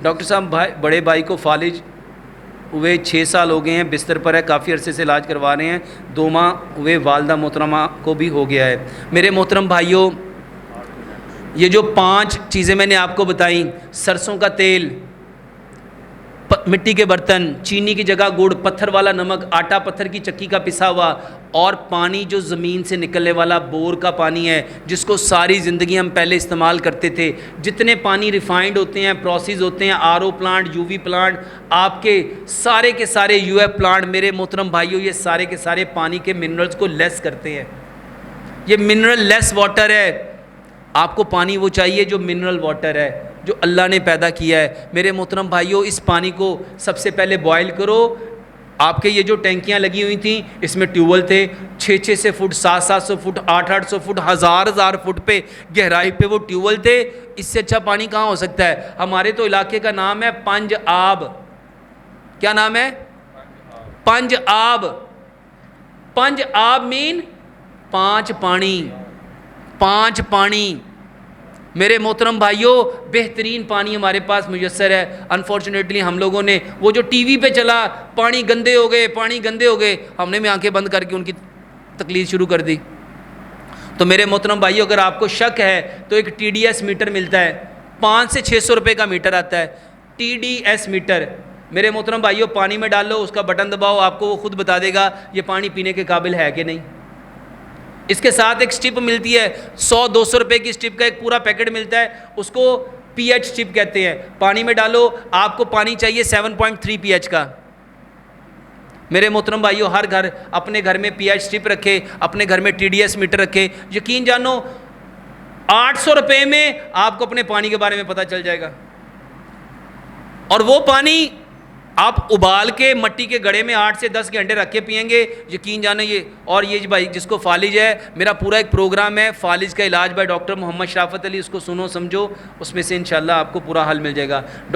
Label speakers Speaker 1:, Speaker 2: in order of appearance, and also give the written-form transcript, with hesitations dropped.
Speaker 1: Doctor साहब बड़े भाई को फालिज हुए 6 साल हो गए हैं, बिस्तर पर है, काफ़ी अरसे से इलाज करवा रहे हैं, 2 माह हुए वालदा मोहतरमा को भी हो गया है। मेरे मोहतरम भाइयों, ये जो 5 चीज़ें मैंने आपको बताई, सरसों का तेल, मिट्टी के बर्तन, चीनी की जगह गुड़, पत्थर वाला नमक, आटा पत्थर की चक्की का पिसा हुआ, और पानी जो ज़मीन से निकलने वाला बोर का पानी है, जिसको सारी ज़िंदगी हम पहले इस्तेमाल करते थे। जितने पानी रिफाइंड होते हैं, प्रोसेस होते हैं, आरओ प्लांट, यूवी प्लांट, आपके के सारे यूएफ प्लांट, मेरे मोहतरम भाइयों, ये सारे के सारे पानी के मिनरल्स को लेस करते हैं। ये मिनरल लेस वाटर है। आपको पानी वो चाहिए जो मिनरल वाटर है, जो अल्लाह ने पैदा किया है। मेरे मोहतरम भाइयों, इस पानी को सबसे पहले बॉयल करो। आपके ये जो टैंकियाँ लगी हुई थी, इसमें ट्यूबवेल थे, 600 फुट, 700 फुट, 800 फुट, हज़ार फुट पे गहराई पे वो ट्यूबवेल थे। इससे अच्छा पानी कहाँ हो सकता है? हमारे तो इलाके का नाम है पंज आब। क्या नाम है? पंज आब। पंज आब मीन 5 पानी, 5 पानी। मेरे मोहतरम भाइयों, बेहतरीन पानी हमारे पास मुयस्सर है। अनफॉर्चुनेटली हम लोगों ने वो जो टीवी पे चला, पानी गंदे हो गए, पानी गंदे हो गए, हमने भी आंखें बंद करके उनकी तकलीफ शुरू कर दी। तो मेरे मोहतरम भाइयों, अगर आपको शक है तो एक TDS मीटर मिलता है, 500 से 600 रुपये का मीटर आता है, TDS मीटर। मेरे मोहतरम भाइयों, पानी में डालो, उसका बटन दबाओ, आपको वो खुद बता देगा ये पानी पीने के काबिल है कि नहीं। इसके साथ एक स्टिप मिलती है, 100-200 रुपये की स्टिप का एक पूरा पैकेट मिलता है, उसको pH स्टिप कहते हैं। पानी में डालो, आपको पानी चाहिए 7.3 pH का। मेरे मोहतरम भाइयों, हर घर अपने घर में pH स्टिप रखे, अपने घर में TDS मीटर रखे। यकीन जानो, 800 रुपये में आपको अपने पानी के बारे में पता चल जाएगा। और वो पानी आप उबाल के मट्टी के गड़े में 8 से 10 घंटे रख के पियेंगे, यकीन जाने ये। और ये भाई जिसको फालिज है, मेरा पूरा एक प्रोग्राम है फालिज का इलाज बाय डॉक्टर मोहम्मद शराफत अली, उसको सुनो समझो, उसमें से इंशाल्लाह आपको पूरा हल मिल जाएगा।